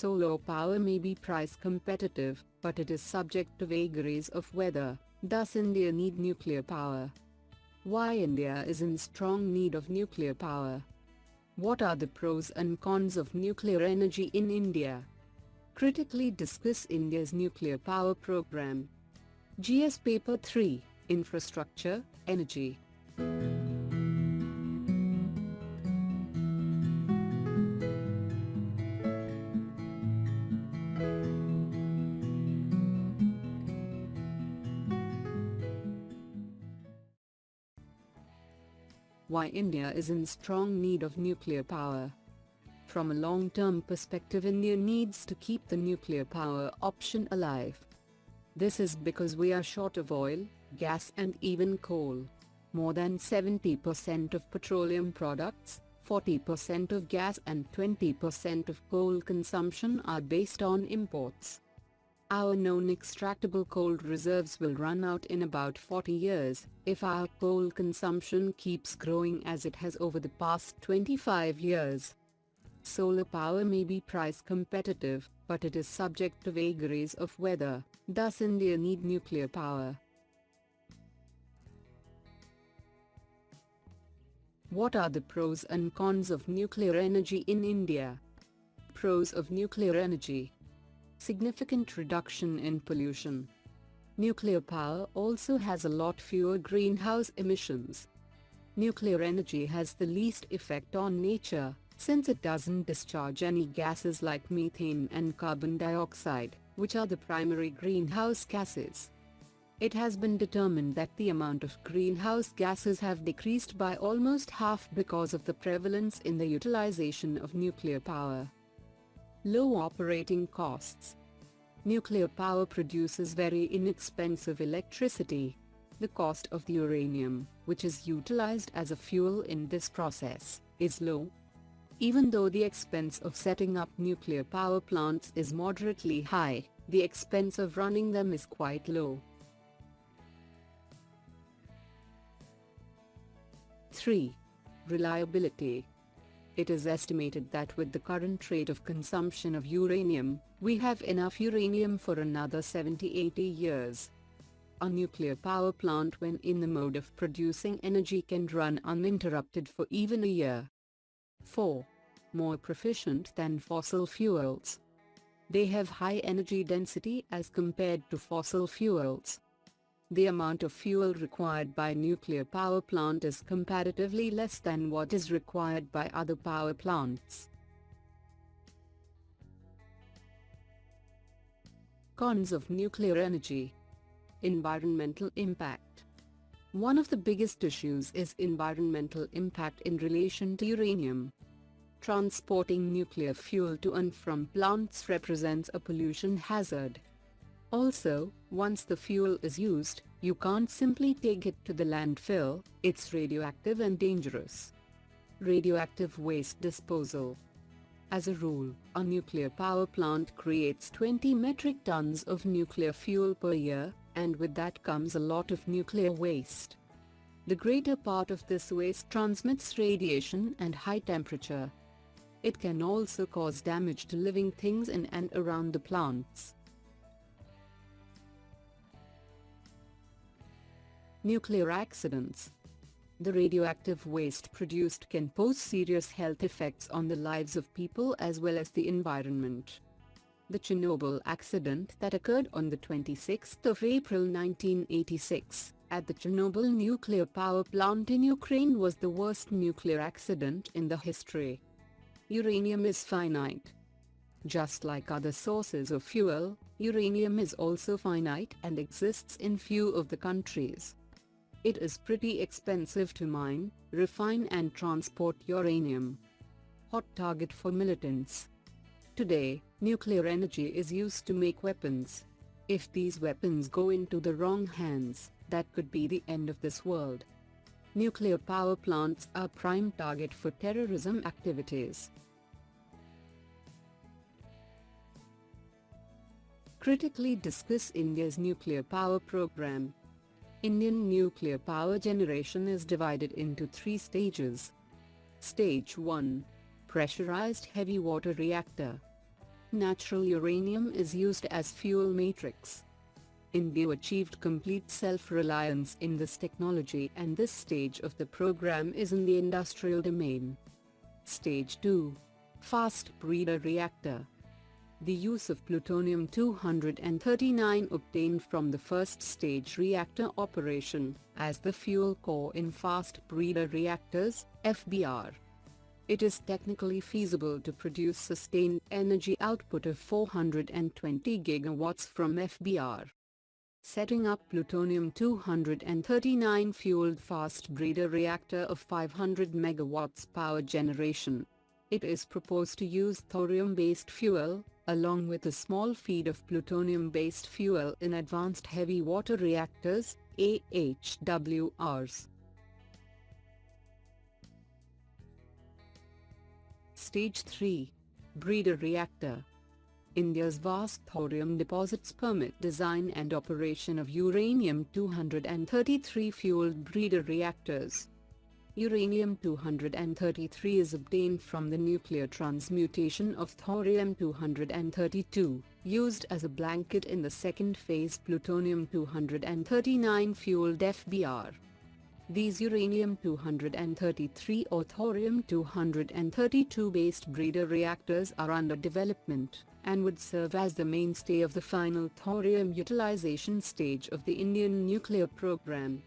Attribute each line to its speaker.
Speaker 1: Solar power may be price competitive, but it is subject to vagaries of weather, thus India need nuclear power. Why India is in strong need of nuclear power? What are the pros and cons of nuclear energy in India? Critically discuss India's nuclear power program. GS Paper 3, Infrastructure, Energy. Why India is in strong need of nuclear power. From a long-term perspective, India needs to keep the nuclear power option alive. This is because we are short of oil, gas and even coal. More than 70% of petroleum products, 40% of gas and 20% of coal consumption are based on imports. Our known extractable coal reserves will run out in about 40 years, if our coal consumption keeps growing as it has over the past 25 years. Solar power may be price competitive, but it is subject to vagaries of weather, thus India need nuclear power. What are the pros and cons of nuclear energy in India? Pros of nuclear energy. Significant reduction in pollution. Nuclear power also has a lot fewer greenhouse emissions. Nuclear energy has the least effect on nature, since it doesn't discharge any gases like methane and carbon dioxide, which are the primary greenhouse gases. It has been determined that the amount of greenhouse gases have decreased by almost half because of the prevalence in the utilization of nuclear power. Low operating costs. Nuclear power produces very inexpensive electricity. The cost of the uranium, which is utilized as a fuel in this process, is low. Even though the expense of setting up nuclear power plants is moderately high, the expense of running them is quite low. 3. Reliability. It is estimated that with the current rate of consumption of uranium, we have enough uranium for another 70-80 years. A nuclear power plant, when in the mode of producing energy, can run uninterrupted for even a year. 4. More proficient than fossil fuels. They have high energy density as compared to fossil fuels. The amount of fuel required by nuclear power plant is comparatively less than what is required by other power plants. Cons of nuclear energy. Environmental impact. One of the biggest issues is environmental impact in relation to uranium. Transporting nuclear fuel to and from plants represents a pollution hazard. Also, once the fuel is used, you can't simply take it to the landfill, it's radioactive and dangerous. Radioactive waste disposal. As a rule, a nuclear power plant creates 20 metric tons of nuclear fuel per year, and with that comes a lot of nuclear waste. The greater part of this waste transmits radiation and high temperature. It can also cause damage to living things in and around the plants. Nuclear accidents. The radioactive waste produced can pose serious health effects on the lives of people as well as the environment. The Chernobyl accident that occurred on the 26th of April 1986, at the Chernobyl nuclear power plant in Ukraine, was the worst nuclear accident in the history. Uranium is finite. Just like other sources of fuel, uranium is also finite and exists in few of the countries. It is pretty expensive to mine, refine and transport uranium. Hot target for militants. Today, nuclear energy is used to make weapons. If these weapons go into the wrong hands, that could be the end of this world. Nuclear power plants are prime target for terrorism activities. Critically discuss India's nuclear power program. Indian nuclear power generation is divided into 3 stages. Stage 1. Pressurized heavy water reactor. Natural uranium is used as fuel matrix. India achieved complete self-reliance in this technology, and this stage of the program is in the industrial domain. Stage 2. Fast breeder reactor. The use of plutonium-239 obtained from the first stage reactor operation as the fuel core in fast breeder reactors, FBR. It is technically feasible to produce sustained energy output of 420 gigawatts from FBR. Setting up plutonium-239 fueled fast breeder reactor of 500 megawatts power generation. It is proposed to use thorium-based fuel, along with a small feed of plutonium-based fuel in advanced heavy water reactors, AHWRs. Stage 3. Breeder reactor. India's vast thorium deposits permit design and operation of uranium-233 fueled breeder reactors. Uranium-233 is obtained from the nuclear transmutation of thorium-232, used as a blanket in the second phase plutonium-239 fueled FBR. These uranium-233 or thorium-232 based breeder reactors are under development, and would serve as the mainstay of the final thorium utilization stage of the Indian nuclear program.